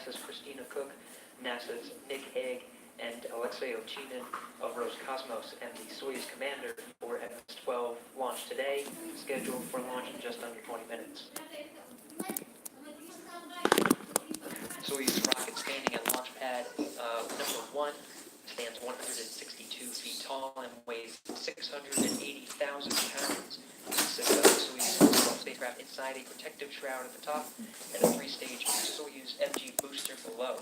NASA's Christina Cook, NASA's Nick Hague, and Alexei Ovchinin of Roscosmos, and the Soyuz commander for MS-12 launch today, scheduled for launch in just under 20 minutes. Soyuz rocket standing at launch pad number 1 stands 162 feet tall and weighs 680,000 pounds. This is the Soyuz spacecraft inside a protective shroud at the top and a 3-stage Soyuz FG booster below.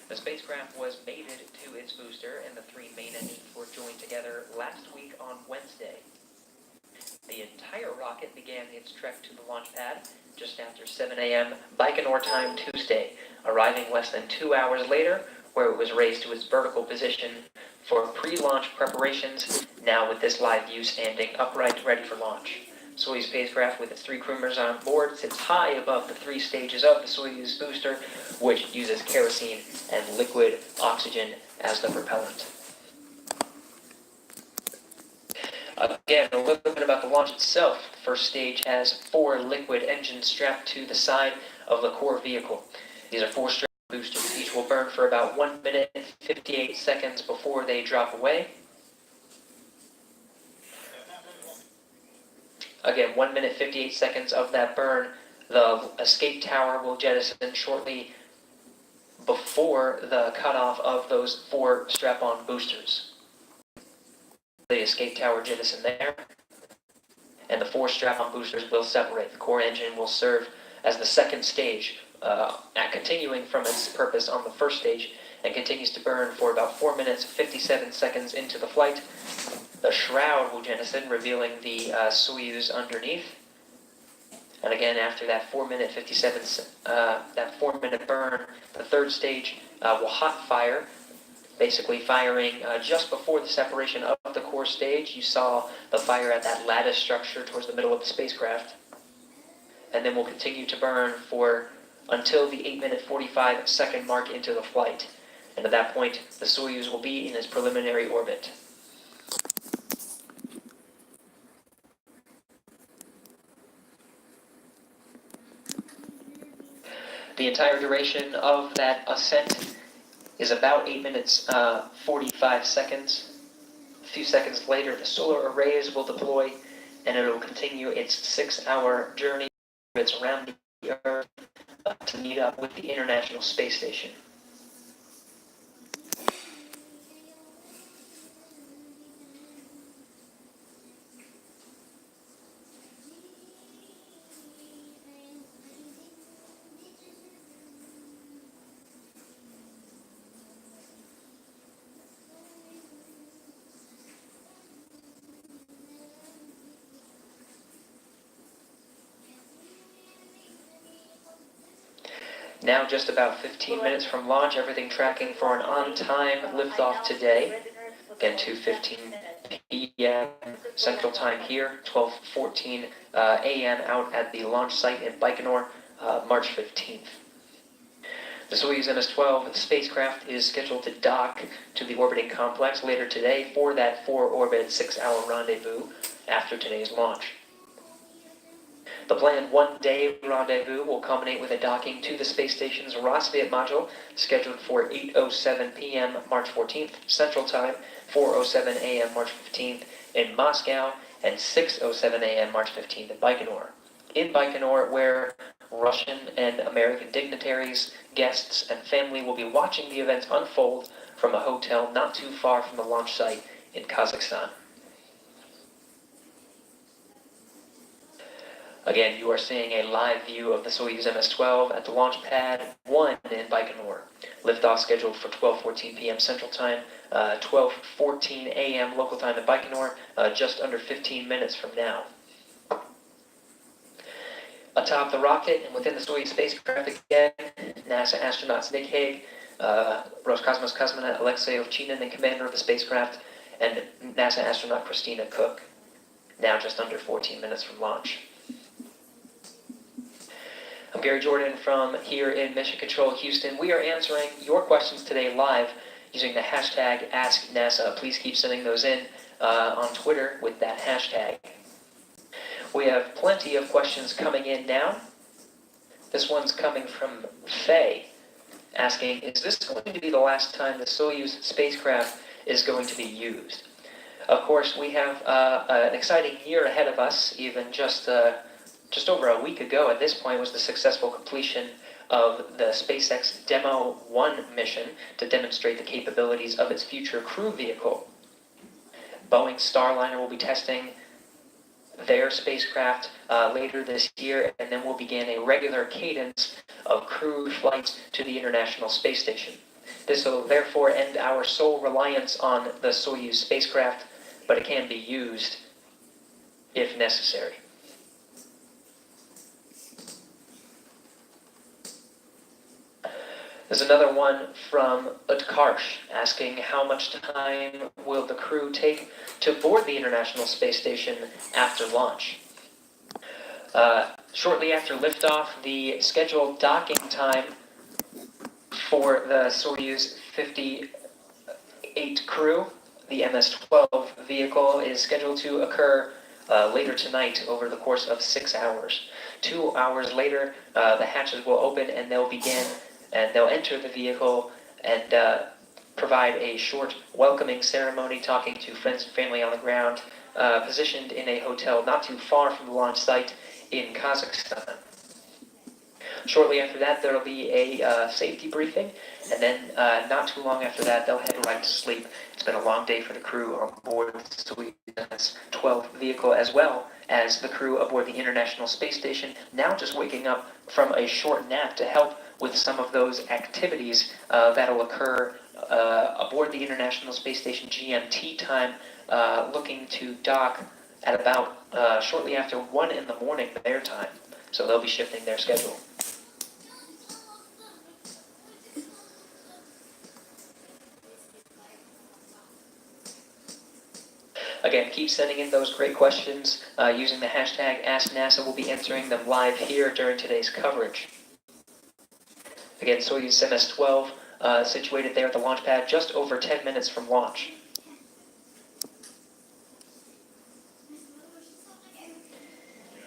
The spacecraft was mated to its booster, and the 3 main engines were joined together last week on Wednesday. The entire rocket began its trek to the launch pad just after 7 a.m. Baikonur time Tuesday, arriving less than 2 hours later, where it was raised to its vertical position for pre-launch preparations, now with this live view standing upright ready for launch. Soyuz spacecraft with its 3 crew members on board sits high above the 3 stages of the Soyuz booster, which uses kerosene and liquid oxygen as the propellant. Again, a little bit about the launch itself. The first stage has 4 liquid engines strapped to the side of the core vehicle. These are 4-stroke boosters. Each will burn for about 1 minute and 58 seconds before they drop away. Again, 1 minute 58 seconds of that burn. The escape tower will jettison shortly before the cutoff of those 4 strap-on boosters. The escape tower jettison there, and the 4 strap-on boosters will separate. The core engine will serve as the second stage, continuing from its purpose on the first stage, and continues to burn for about 4 minutes 57 seconds into the flight. The shroud will jettison, revealing the Soyuz underneath. And again, after that 4-minute 57, that 4-minute burn, the third stage will hot fire, basically firing just before the separation of the core stage. You saw the fire at that lattice structure towards the middle of the spacecraft. And then will continue to burn for until the 8-minute 45-second mark into the flight. And at that point, the Soyuz will be in its preliminary orbit. The entire duration of that ascent is about 8 minutes 45 seconds. A few seconds later, the solar arrays will deploy, and it will continue its 6-hour journey around the Earth to meet up with the International Space Station. Now just about 15 minutes from launch, everything tracking for an on-time liftoff today. Again, 2:15 p.m. Central Time here, 12:14 a.m. out at the launch site in Baikonur, March 15th. The Soyuz MS-12 spacecraft is scheduled to dock to the orbiting complex later today for that 4-orbit 6-hour rendezvous after today's launch. The planned 1-day rendezvous will culminate with a docking to the space station's Rassvet module, scheduled for 8:07 p.m. March 14th Central Time, 4:07 a.m. March 15th in Moscow, and 6:07 a.m. March 15th in Baikonur. In Baikonur, where Russian and American dignitaries, guests, and family will be watching the events unfold from a hotel not too far from the launch site in Kazakhstan. Again, you are seeing a live view of the Soyuz MS-12 at the launch pad 1 in Baikonur. Liftoff scheduled for 12:14 p.m. Central Time, 12:14 a.m. local time in Baikonur, just under 15 minutes from now. Atop the rocket and within the Soyuz spacecraft again, NASA astronauts Nick Hague, Roscosmos cosmonaut Alexei Ovchinin, and commander of the spacecraft, and NASA astronaut Christina Cook. Now just under 14 minutes from launch. I'm Gary Jordan from here in Mission Control, Houston. We are answering your questions today live using the hashtag AskNASA. Please keep sending those in on Twitter with that hashtag. We have plenty of questions coming in now. This one's coming from Faye, asking, is this going to be the last time the Soyuz spacecraft is going to be used? Of course, we have an exciting year ahead of us. Even just over a week ago at this point was the successful completion of the SpaceX Demo 1 mission to demonstrate the capabilities of its future crew vehicle. Boeing's Starliner will be testing their spacecraft later this year, and then we'll begin a regular cadence of crewed flights to the International Space Station. This will therefore end our sole reliance on the Soyuz spacecraft, but it can be used if necessary. There's another one from Utkarsh asking, how much time will the crew take to board the International Space Station after launch? Shortly after liftoff, the scheduled docking time for the Soyuz 58 crew, the MS-12 vehicle, is scheduled to occur later tonight over the course of 6 hours. 2 hours later, the hatches will open and they'll enter the vehicle and provide a short welcoming ceremony, talking to friends and family on the ground, positioned in a hotel not too far from the launch site in Kazakhstan. Shortly after that, there will be a safety briefing, and then not too long after that, they'll head right to sleep. It's been a long day for the crew on board the Soyuz 12 vehicle, as well as the crew aboard the International Space Station, now just waking up from a short nap to help with some of those activities that'll occur aboard the International Space Station GMT time, looking to dock at about shortly after 1 in the morning their time. So they'll be shifting their schedule. Again, keep sending in those great questions using the hashtag AskNASA. We'll be answering them live here during today's coverage. Again, Soyuz MS-12 situated there at the launch pad just over 10 minutes from launch.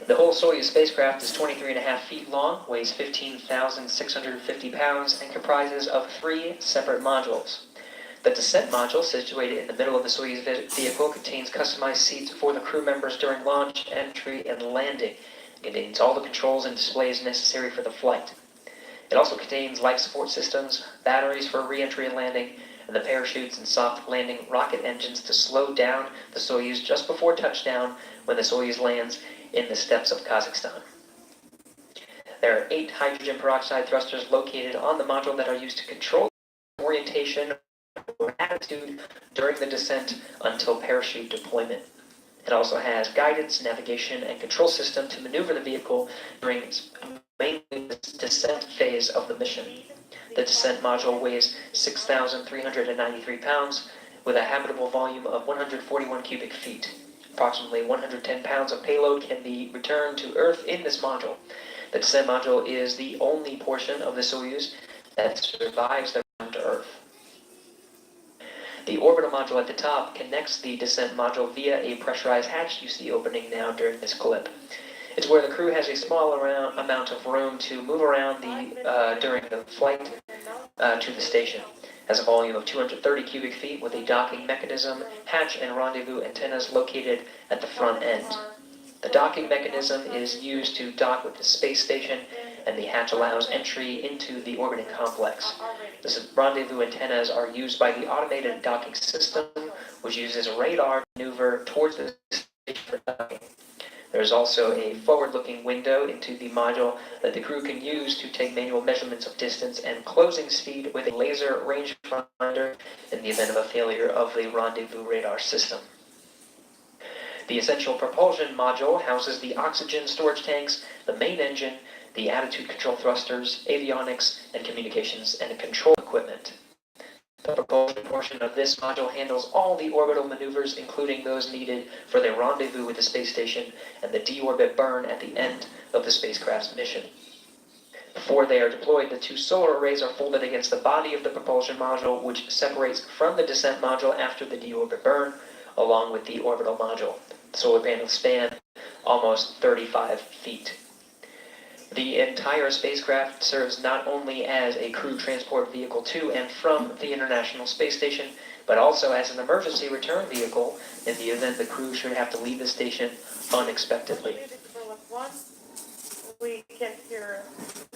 The whole Soyuz spacecraft is 23.5 feet long, weighs 15,650 pounds, and comprises of 3 separate modules. The descent module, situated in the middle of the Soyuz vehicle, contains customized seats for the crew members during launch, entry, and landing. It contains all the controls and displays necessary for the flight. It also contains life support systems, batteries for re-entry and landing, and the parachutes and soft landing rocket engines to slow down the Soyuz just before touchdown when the Soyuz lands in the steppes of Kazakhstan. There are 8 hydrogen peroxide thrusters located on the module that are used to control orientation or attitude during the descent until parachute deployment. It also has guidance, navigation, and control system to maneuver the vehicle during mainly the descent phase of the mission. The descent module weighs 6,393 pounds with a habitable volume of 141 cubic feet. Approximately 110 pounds of payload can be returned to Earth in this module. The descent module is the only portion of the Soyuz that survives the return to Earth. The orbital module at the top connects the descent module via a pressurized hatch you see opening now during this clip. It's where the crew has a small amount of room to move around during the flight to the station. It has a volume of 230 cubic feet with a docking mechanism, hatch, and rendezvous antennas located at the front end. The docking mechanism is used to dock with the space station, and the hatch allows entry into the orbiting complex. The rendezvous antennas are used by the automated docking system, which uses radar to maneuver towards the station for docking. There is also a forward-looking window into the module that the crew can use to take manual measurements of distance and closing speed with a laser rangefinder in the event of a failure of the rendezvous radar system. The essential propulsion module houses the oxygen storage tanks, the main engine, the attitude control thrusters, avionics, and communications and control equipment. The propulsion portion of this module handles all the orbital maneuvers, including those needed for the rendezvous with the space station and the deorbit burn at the end of the spacecraft's mission. Before they are deployed, the 2 solar arrays are folded against the body of the propulsion module, which separates from the descent module after the deorbit burn, along with the orbital module. The solar panels span almost 35 feet. The entire spacecraft serves not only as a crew transport vehicle to and from the International Space Station, but also as an emergency return vehicle in the event the crew should have to leave the station unexpectedly. We can hear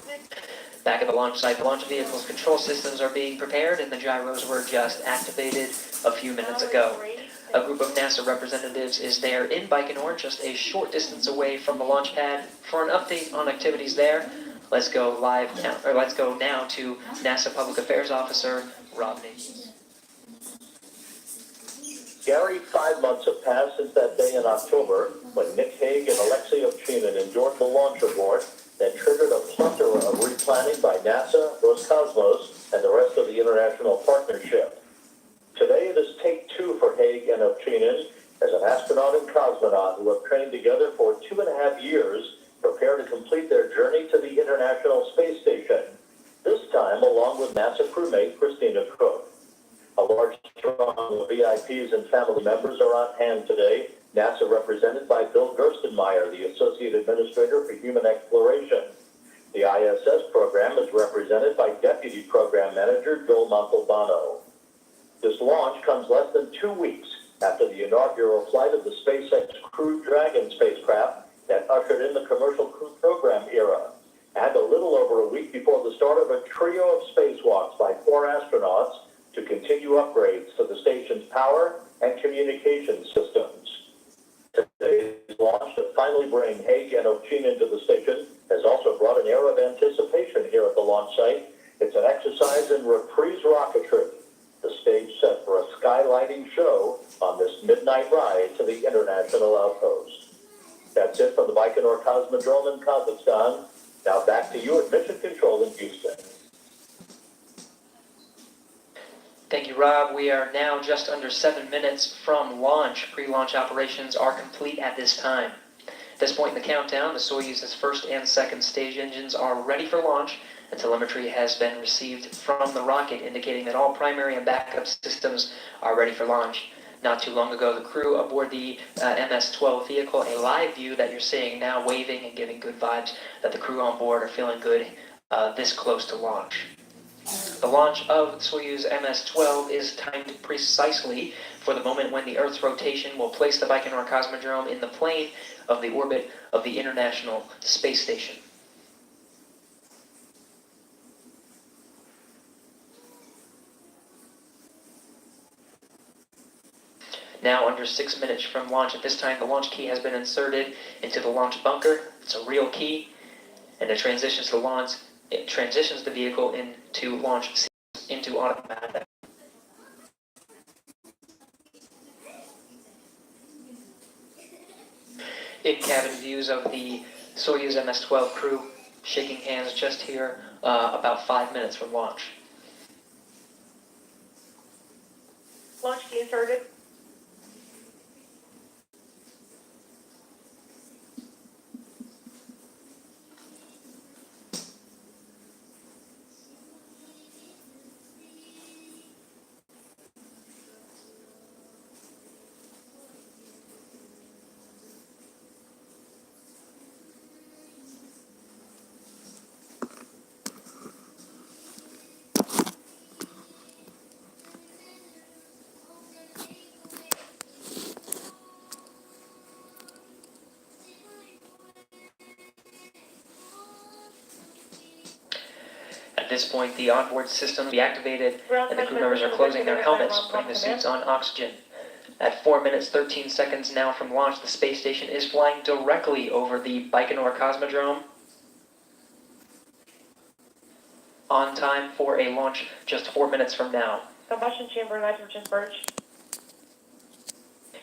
music. Back at the launch site, the launch vehicle's control systems are being prepared and the gyros were just activated a few minutes ago. A group of NASA representatives is there in Baikonur, just a short distance away from the launch pad. For an update on activities there, let's go now to NASA Public Affairs Officer Rob Nations. Gary, 5 months have passed since that day in October when Nick Hague and Alexei Ovchinin enjoyed the launch abort that triggered a plethora of replanning by NASA, Roscosmos, and the rest of the international partnership. Today it is take 2 for Hague and Ovchinin as an astronaut and cosmonaut who have trained together for 2.5 years, prepare to complete their journey to the International Space Station, this time along with NASA crewmate Christina Cook. A large throng of VIPs and family members are on hand today, NASA represented by Bill Gerstenmaier, the Associate Administrator for Human Exploration. The ISS program is represented by Deputy Program Manager Joel Montalbano. This launch comes less than 2 weeks after the inaugural flight of the SpaceX Crew Dragon spacecraft that ushered in the commercial crew program era, and a little over a week before the start of a trio of spacewalks by 4 astronauts to continue upgrades to the station's power and communication systems. Today's launch to finally bring Hague and Ovchinin to the station has also brought an air of anticipation here at the launch site. It's an exercise in reprise rocketry, the stage set for a skylighting show on this midnight ride to the International Outpost. That's it from the Baikonur Cosmodrome in Kazakhstan. Now back to you at Mission Control in Houston. Thank you, Rob. We are now just under 7 minutes from launch. Pre-launch operations are complete at this time. At this point in the countdown, the Soyuz's first and second stage engines are ready for launch, and telemetry has been received from the rocket indicating that all primary and backup systems are ready for launch. Not too long ago, the crew aboard the MS-12 vehicle, a live view that you're seeing now, waving and giving good vibes that the crew on board are feeling good this close to launch. The launch of Soyuz MS-12 is timed precisely for the moment when the Earth's rotation will place the Baikonur Cosmodrome in the plane of the orbit of the International Space Station. Now under 6 minutes from launch. At this time, the launch key has been inserted into the launch bunker. It's a real key, and it transitions the vehicle into launch into automatic. In-cabin views of the Soyuz MS-12 crew shaking hands just here about 5 minutes from launch. Launch key inserted. At this point, the onboard system will be activated, and the crew members are closing their helmets, putting the suits on oxygen. At 4 minutes 13 seconds now from launch, the space station is flying directly over the Baikonur Cosmodrome, on time for a launch just 4 minutes from now. Combustion chamber nitrogen purge.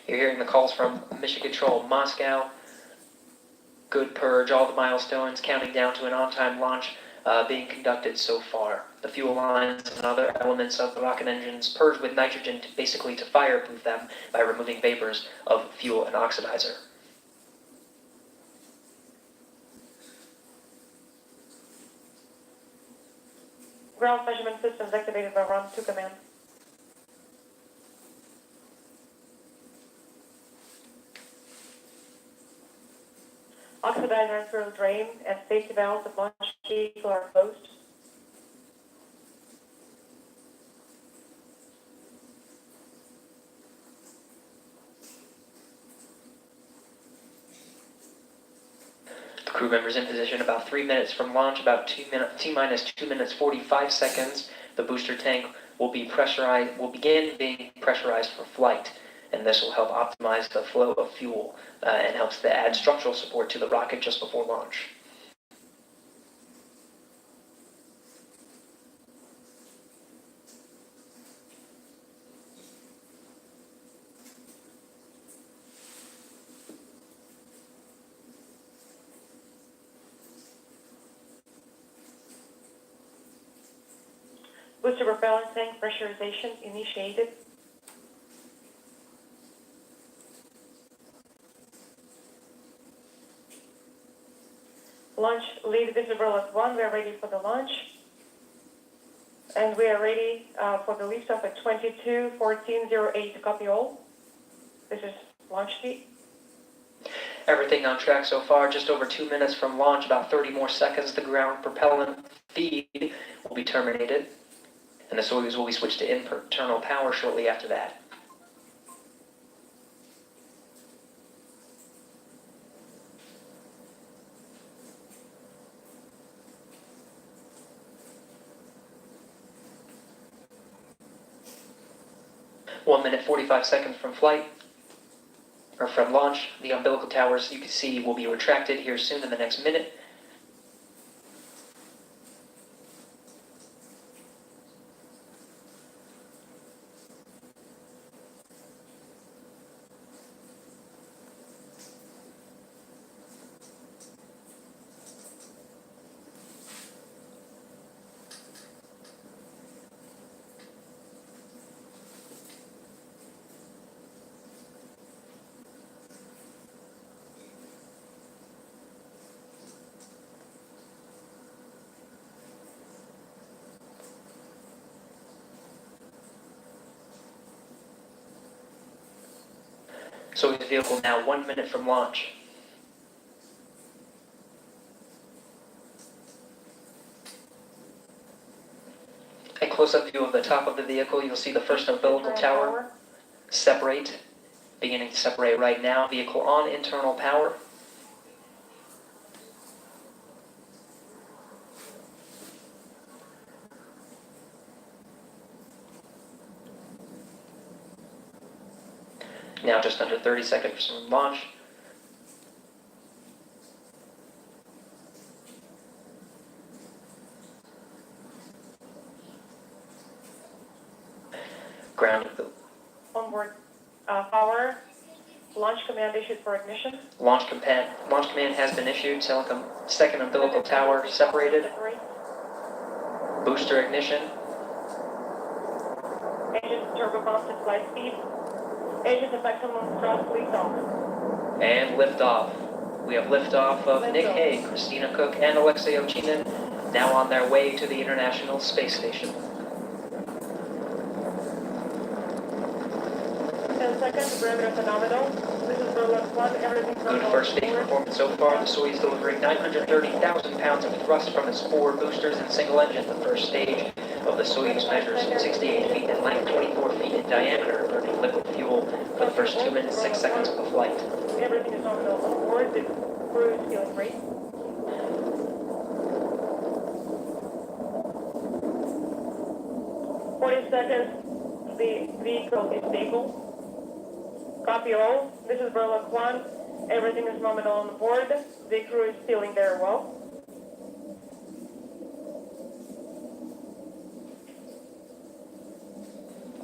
You're hearing the calls from Mission Control Moscow. Good purge, all the milestones, counting down to an on-time launch being conducted so far. The fuel lines and other elements of the rocket engines purged with nitrogen basically to fireproof them by removing vapors of fuel and oxidizer. Ground measurement systems activated by Run 2 command. Oxidizer diagram fuel drain and safety valves of launch vehicle are closed. The crew members in position about 3 minutes from launch, about T-minus 2 minutes 45 seconds. The booster tank will begin being pressurized for flight, and this will help optimize the flow of fuel and helps to add structural support to the rocket just before launch. Booster propellant tank pressurization initiated. Launch lead visible at 1. We are ready for the launch. And we are ready for the liftoff at 22:14:08. Copy all. This is launch speed. Everything on track so far, just over 2 minutes from launch, about 30 more seconds, the ground propellant feed will be terminated, and the Soyuz will be switched to internal power shortly after that. One minute 45 seconds from flight, or from launch. The umbilical towers, you can see, will be retracted here soon in the next minute. Soyuz vehicle now 1 minute from launch. A close-up view of the top of the vehicle, you'll see the first umbilical tower separate, beginning to separate right now. Vehicle on internal power. Now just under 30 seconds from launch. Ground. Onboard power. Launch command issued for ignition. Launch command has been issued. Second umbilical tower separated. Booster ignition. Engines turbo pumps at flight speed. Engines at maximum thrust, lift off. And liftoff. We have liftoff of Nick Hague, Christina Cook, and Alexei Ovchinin, now on their way to the International Space Station. 10 seconds, parameter phenomenal. This is Berlin 1, everything's Good normal. first stage performance so far. The Soyuz delivering 930,000 pounds of thrust from its 4 boosters and single engine. The first stage of the Soyuz measures 68 feet in length, 24 feet in diameter, burning liquid fuel for the first 2 minutes, 6 seconds of the flight. Everything is nominal on board. The crew is feeling great. Seconds, the vehicle is stable. Copy all. This is Berlin 1. Everything is nominal on board. The crew is feeling very well.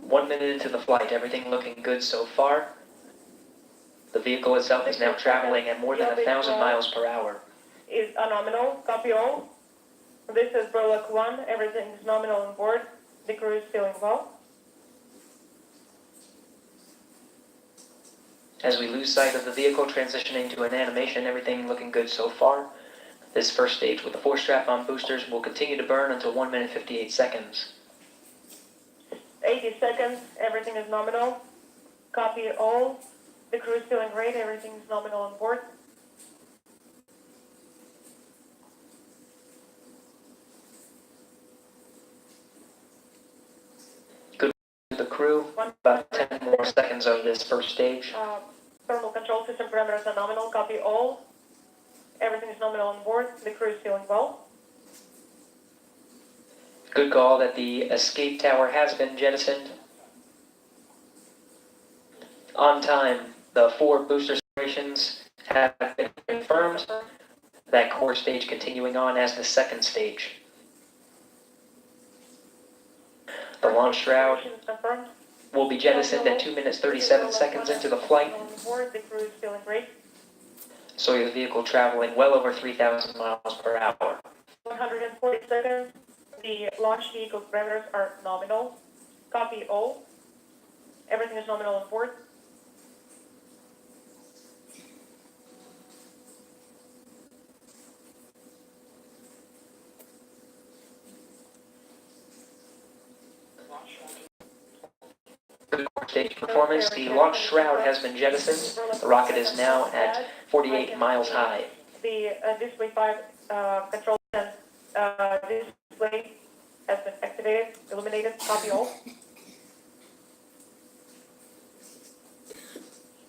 1 minute into the flight, everything looking good so far. The vehicle itself is now traveling at more than 1,000 miles per hour. Is a nominal. Copy all. This is Berlin 1. Everything is nominal on board. The crew is feeling well. As we lose sight of the vehicle, transitioning to an animation, everything looking good so far. This first stage with the 4 strap-on boosters will continue to burn until 1 minute 58 seconds. 80 seconds, everything is nominal. Copy all. The crew is feeling great, everything is nominal on board. about 10 more seconds of this first stage. Thermal control system parameters are nominal. Copy all. Everything is nominal on board. The crew is feeling well. Good call that the escape tower has been jettisoned. On time, the 4 booster separations have been confirmed. That core stage continuing on as the second stage. The launch shroud Separation is confirmed. will be jettisoned at 2 minutes 37 seconds into the flight. On board. The crew is feeling great. Soyuz vehicle traveling well over 3,000 miles per hour. 140 seconds. The launch vehicle parameters are nominal. Copy all. Everything is nominal on board. Good stage performance. The launch shroud has been jettisoned. The rocket is now at 48 miles high. The display 5 control and display has been activated, illuminated. Copy all.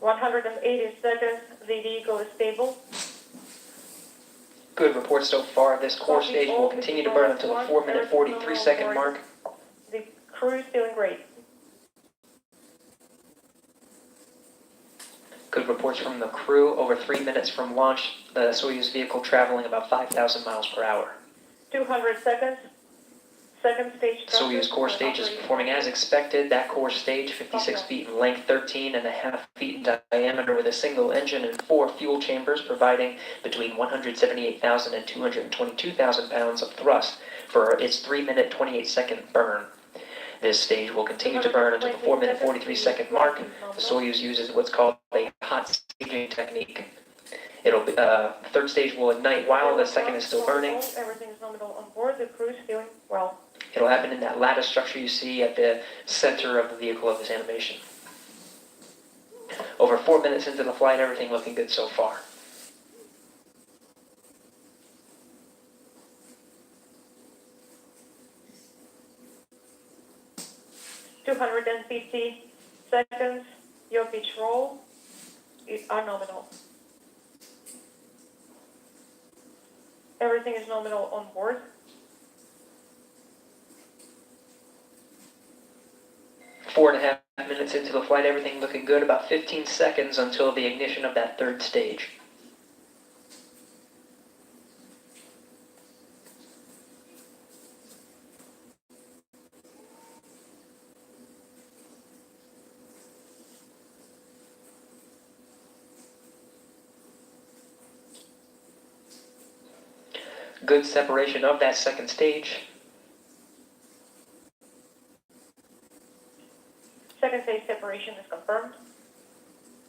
180 seconds. The vehicle is stable. Good report so far. This core stage will continue to burn until the 4-minute 43-second mark. The crew is feeling great. Good reports from the crew. Over 3 minutes from launch, the Soyuz vehicle traveling about 5,000 miles per hour. 200 seconds. Second stage. The Soyuz core stage is performing as expected. That core stage, 56 feet in length, 13.5 feet in diameter, with a single engine and 4 fuel chambers, providing between 178,000 and 222,000 pounds of thrust for its 3-minute 28-second burn. This stage will continue to burn until the 4-minute 43-second mark. The Soyuz uses what's called a hot staging technique. Third stage will ignite while the second is still burning. Everything is nominal on board. The crew is feeling well. It'll happen in that lattice structure you see at the center of the vehicle of this animation. Over 4 minutes into the flight, everything looking good so far. $250 seconds. Your pitch roll are nominal. Everything is nominal on board. Four and a half minutes into the flight, everything looking good. About 15 seconds until the ignition of that third stage. Good separation of that second stage. Second stage separation is confirmed.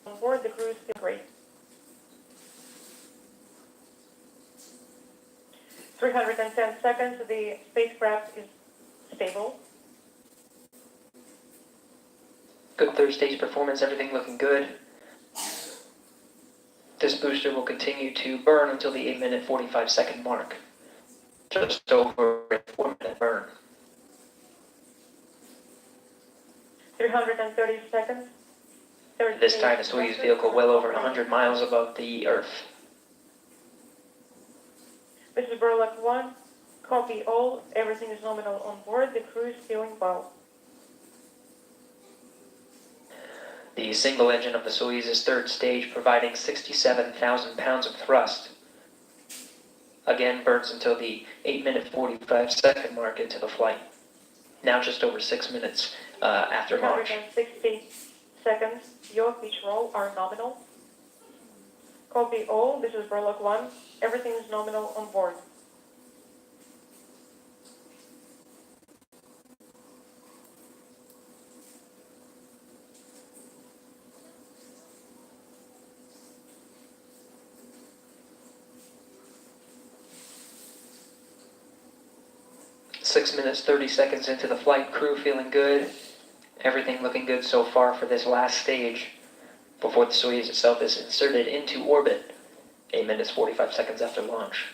On board, the crew is still great. 310 seconds. The spacecraft is stable. Good third stage performance, everything looking good. This booster will continue to burn until the 8-minute 45-second mark. Just over a 4-minute burn. 330 seconds. This time the Soyuz vehicle well over 100 miles above the Earth. This is Burlock 1. Copy all. Everything is nominal on board. The crew is feeling well. The single engine of the Soyuz's third stage, providing 67,000 pounds of thrust, again burns until the 8-minute 45-second mark into the flight. Now just over 6 minutes after launch. 360 seconds. Your pitch roll are nominal. Copy all. This is Burlock 1. Everything is nominal on board. Six minutes, 30 seconds into the flight, crew feeling good. Everything looking good so far for this last stage before the Soyuz itself is inserted into orbit. 8 minutes, 45 seconds after launch.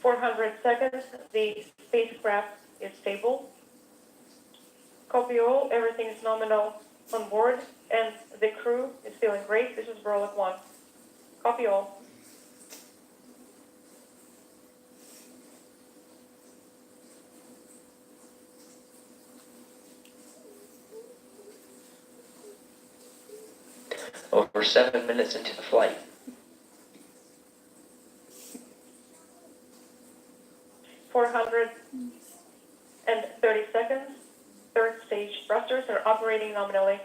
400 seconds. The spacecraft is stable. Copy all, everything is nominal on board, and the crew is feeling great. This is Berlick 1. Copy all. Over 7 minutes into the flight. 430 seconds. Third stage thrusters are operating nominally.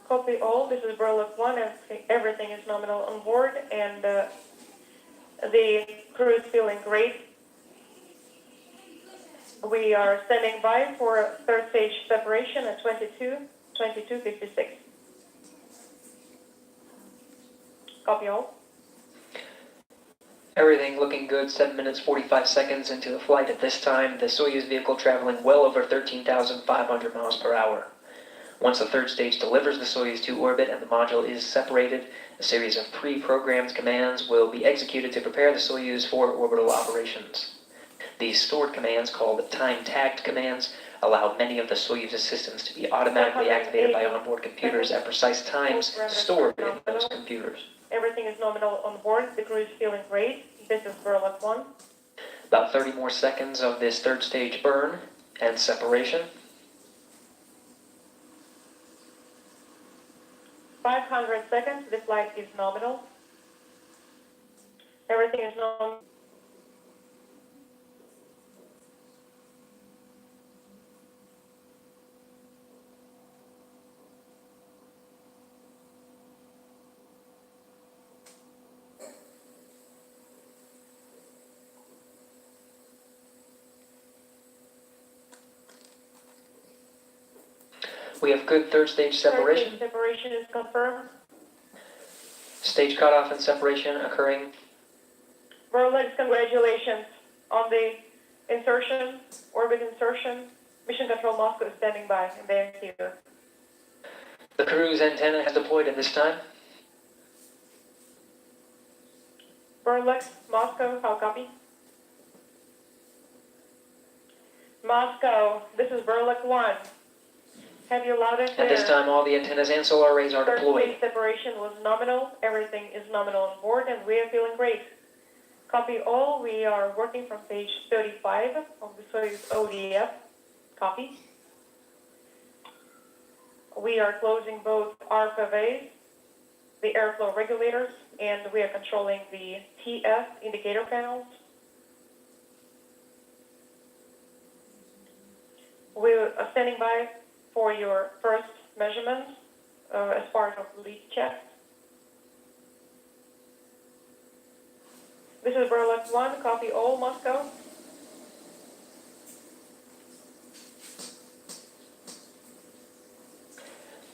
Copy all, this is Berlick 1, everything is nominal on board, and the crew is feeling great. We are standing by for third stage separation at 22:56. Copy all. Everything looking good, 7 minutes 45 seconds into the flight at this time. The Soyuz vehicle traveling well over 13,500 miles per hour. Once the third stage delivers the Soyuz to orbit and the module is separated, a series of pre-programmed commands will be executed to prepare the Soyuz for orbital operations. These stored commands, called time-tagged commands, allow many of the Soyuz's systems to be automatically activated by onboard computers at precise times stored in those computers. Everything is nominal on board. The crew is feeling great. This is Berlick 1. About 30 more seconds of this third stage burn and separation. 500 seconds. The flight is nominal. Everything is nominal. We have good third stage separation. Third stage separation is confirmed. Stage cutoff and separation occurring. Berlick, congratulations on the insertion, orbit insertion. Mission Control Moscow is standing by, and they are here. The cruise antenna has deployed at this time. Berlick, Moscow, how copy? Moscow, this is Berlick 1. Have you loud and clear? At this time, all the antennas and solar arrays are Third deployed. stage separation was nominal. Everything is nominal on board, and we are feeling great. Copy all. We are working from page 35 of the Soyuz ODF. Copy. We are closing both RPVs, the airflow regulators, and we are controlling the TF indicator panels. We are standing by for your first measurements as part of leak check. This is Berlick 1, copy all, Moscow.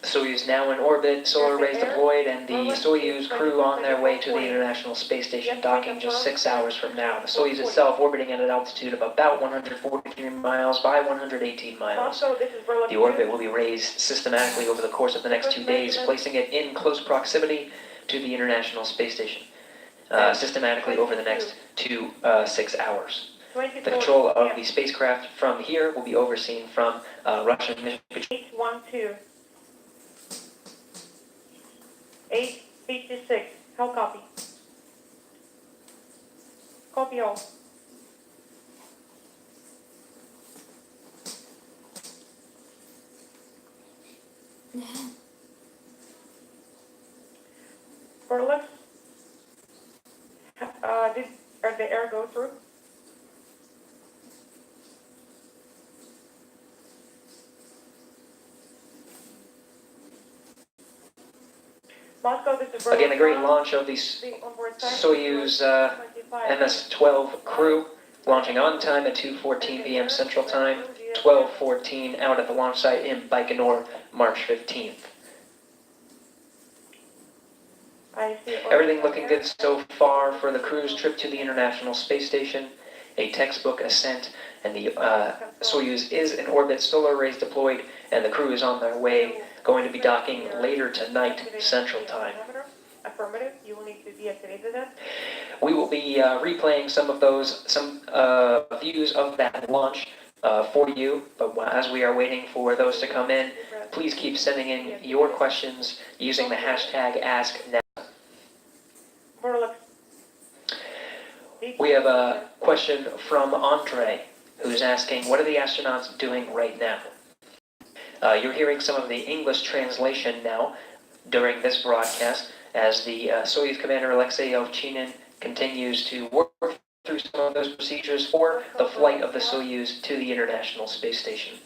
Soyuz now in orbit, solar arrays deployed, and the Soyuz crew on their way to the International Space Station, docking just 6 hours from now. The Soyuz itself orbiting at an altitude of about 143 miles by 118 miles. Moscow, this is Berlick 2. The orbit will be raised systematically over the course of the next 2 days, placing it in close proximity to the International Space Station, systematically over the next 6 hours. The control of the spacecraft from here will be overseen from Russian mission control. 812. 856. How copy? Copy all. Berlick, did the air go through? Moscow, this is Berlick. Again, a great launch of the onboard time, Soyuz MS-12 crew, launching on time at 2:14 p.m. Central Time, 12:14 out at the launch site in Baikonur, March 15th. I see. Everything looking good so far for the crew's trip to the International Space Station. A textbook ascent, and the Soyuz is in orbit, solar arrays deployed, and the crew is on their way, going to be docking later tonight, Central Time. Affirmative. You will need to deactivate that. We will be replaying some views of that launch for you, but as we are waiting for those to come in, please keep sending in your questions using the hashtag AskNASA. We have a question from Andre, who's asking, what are the astronauts doing right now? You're hearing some of the English translation now during this broadcast as the Soyuz commander Alexei Ovchinin continues to work through some of those procedures for the flight of the Soyuz to the International Space Station.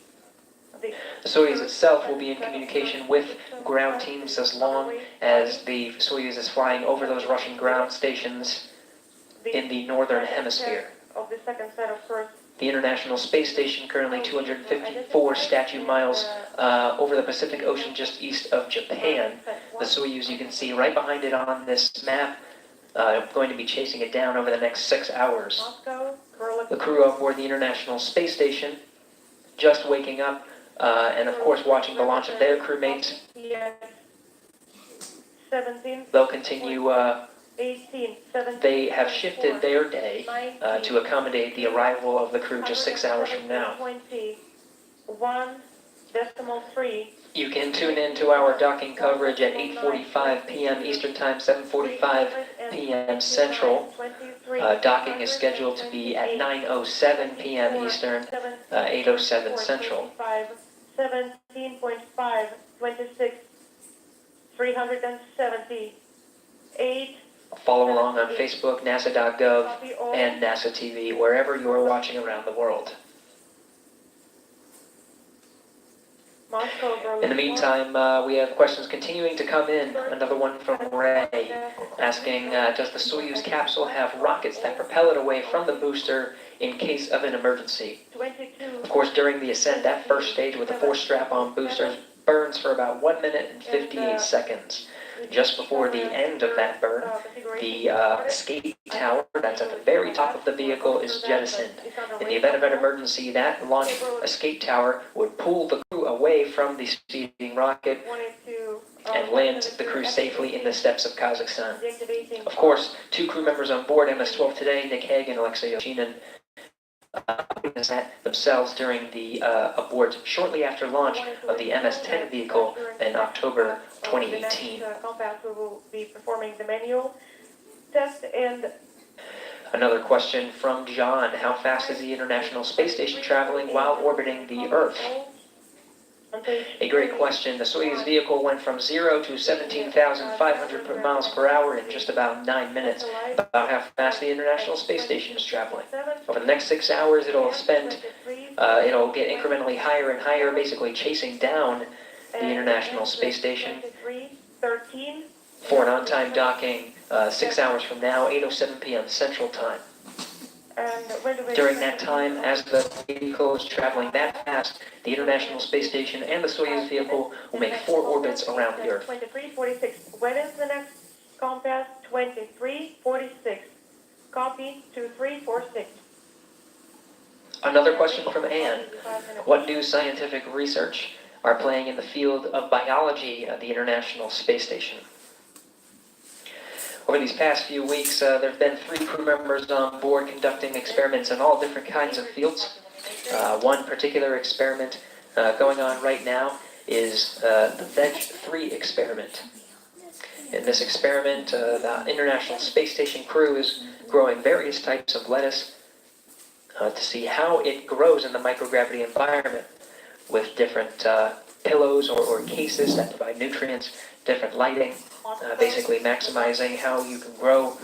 The Soyuz itself will be in communication with ground teams as long as the Soyuz is flying over those Russian ground stations in the northern hemisphere. The International Space Station, currently 254 statute miles over the Pacific Ocean just east of Japan. The Soyuz, you can see right behind it on this map, going to be chasing it down over the next 6 hours. The crew aboard the International Space Station, just waking up, and of course watching the launch of their crewmates. They'll continue, they have shifted their day to accommodate the arrival of the crew just 6 hours from now. You can tune in to our docking coverage at 8:45 p.m. Eastern Time, 7:45 p.m. Central. Docking is scheduled to be at 9:07 p.m. Eastern, 8:07 Central. 17.5, 26, 378. Follow along on Facebook, NASA.gov, and NASA TV, wherever you are watching around the world. In the meantime, we have questions continuing to come in. Another one from Ray, asking, does the Soyuz capsule have rockets that propel it away from the booster in case of an emergency? Of course, during the ascent, that first stage with the 4 strap-on boosters burns for about 1 minute and 58 seconds. Just before the end of that burn, the escape tower that's at the very top of the vehicle is jettisoned. In the event of an emergency, that launch escape tower would pull the crew away from the speeding rocket and land the crew safely in the steppes of Kazakhstan. Of course, 2 crew members on board MS-12 today, Nick Hague and Alexei Ovchinin, witnessed that themselves during the abort shortly after launch of the MS-10 vehicle in October 2018. We will be performing the manual test. And another question from John, how fast is the International Space Station traveling while orbiting the Earth? A great question. The Soyuz vehicle went from 0 to 17,500 miles per hour in just about 9 minutes, about how fast the International Space Station is traveling. Over the next 6 hours, it'll get incrementally higher and higher, basically chasing down the International Space Station for an on-time docking 6 hours from now, 8:07 p.m. Central Time. During that time, as the vehicle is traveling that fast, the International Space Station and the Soyuz vehicle will make 4 orbits around the Earth. 2346. When is the next compass? 2346. Copy 2346. Another question from Anne. What new scientific research are playing in the field of biology at the International Space Station? Over these past few weeks, there have been 3 crew members on board conducting experiments in all different kinds of fields. One particular experiment going on right now is the VEG-3 experiment. In this experiment, the International Space Station crew is growing various types of lettuce to see how it grows in the microgravity environment with different pillows or cases that provide nutrients, different lighting, basically maximizing how you can grow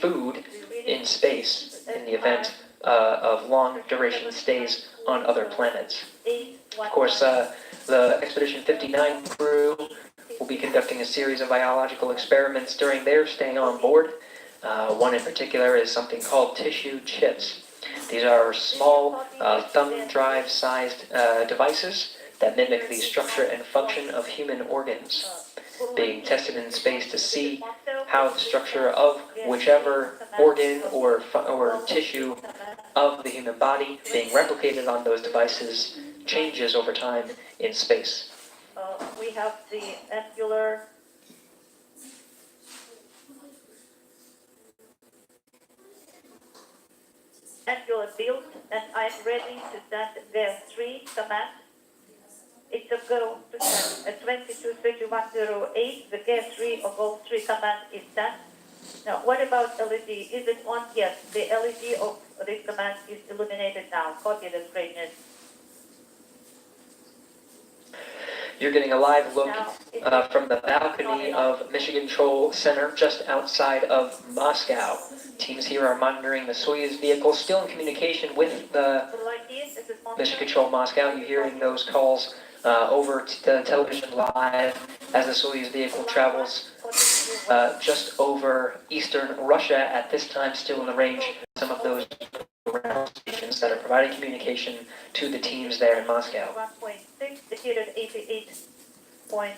food in space in the event of long duration stays on other planets. Of course, the Expedition 59 crew will be conducting a series of biological experiments during their stay on board. One in particular is something called tissue chips. These are small thumb drive-sized devices that mimic the structure and function of human organs, being tested in space to see how the structure of whichever organ or tissue of the human body being replicated on those devices changes over time in space. We have the angular angular build, and I'm ready to send the 3 command. It's a go to send a 223108. The gas 3 of all 3 command is sent. Now, what about LED? Is it on? Yes, the LED of this command is illuminated now. Copy, that's great news. You're getting a live look Now, from the balcony of Mission Control Center just outside of Moscow. Teams here are monitoring the Soyuz vehicle, still in communication with the Mission Control Moscow. You're hearing those calls over to the television live as the Soyuz vehicle travels just over eastern Russia, at this time still in the range of some of those ground stations that are providing communication to the teams there in Moscow. 1.6, defeated 88.8,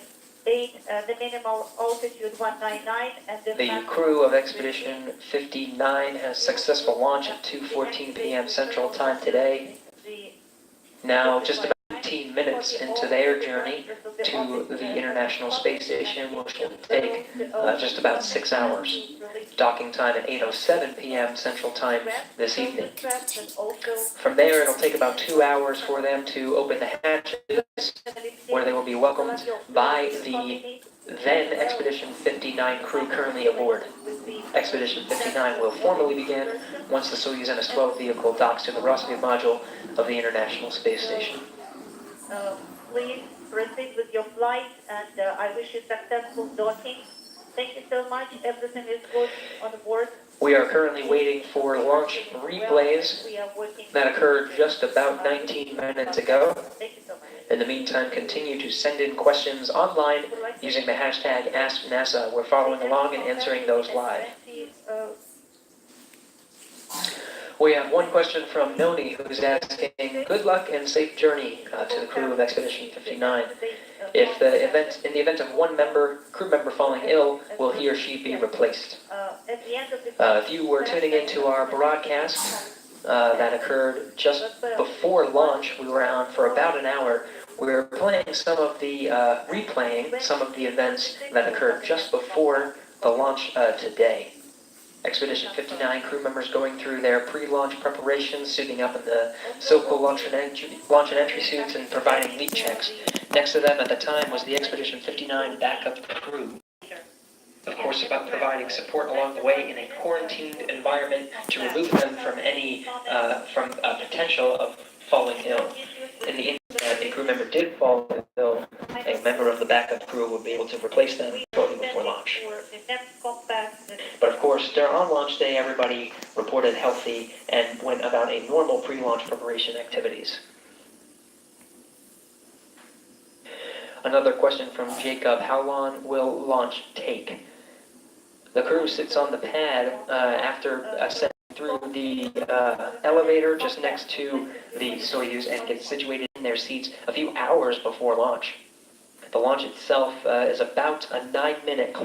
the minimal altitude 199, and The crew of Expedition 59 has successful launch at 2:14 p.m. Central Time today. Now, just about 18 minutes into their journey to the International Space Station, which will take just about 6 hours. Docking time at 8:07 p.m. Central Time this evening. From there, it'll take about 2 hours for them to open the hatches, where they will be welcomed by the then Expedition 59 crew currently aboard. Expedition 59 will formally begin once the Soyuz MS-12 vehicle docks to the Rosneft module of the International Space Station. Please proceed with your flight, and I wish you successful docking. Thank you so much. Everything is good on the board. We are currently waiting for launch replays that occurred just about 19 minutes ago. Thank you so much. In the meantime, continue to send in questions online using the hashtag AskNASA. We're following along and answering those live. We have one question from Noni, who's asking, good luck and safe journey to the crew of Expedition 59. In the event of one crew member falling ill, will he or she be replaced? If you were tuning into our broadcast that occurred just before launch, we were on for about an hour. We were replaying some of the events that occurred just before the launch today. Expedition 59 crew members going through their pre-launch preparations, suiting up in the so-called launch and entry suits and providing leak checks. Next to them at the time was the Expedition 59 backup crew. Of course, about providing support along the way in a quarantined environment to remove them from any potential of falling ill. In the event that a crew member did fall ill, a member of the backup crew would be able to replace them shortly before launch. But of course, on launch day, everybody reported healthy and went about a normal pre-launch preparation activities. Another question from Jacob, how long will launch take? The crew sits on the pad after ascending through the elevator just next to the Soyuz and gets situated in their seats a few hours before launch. The launch itself is about a 9-minute climb.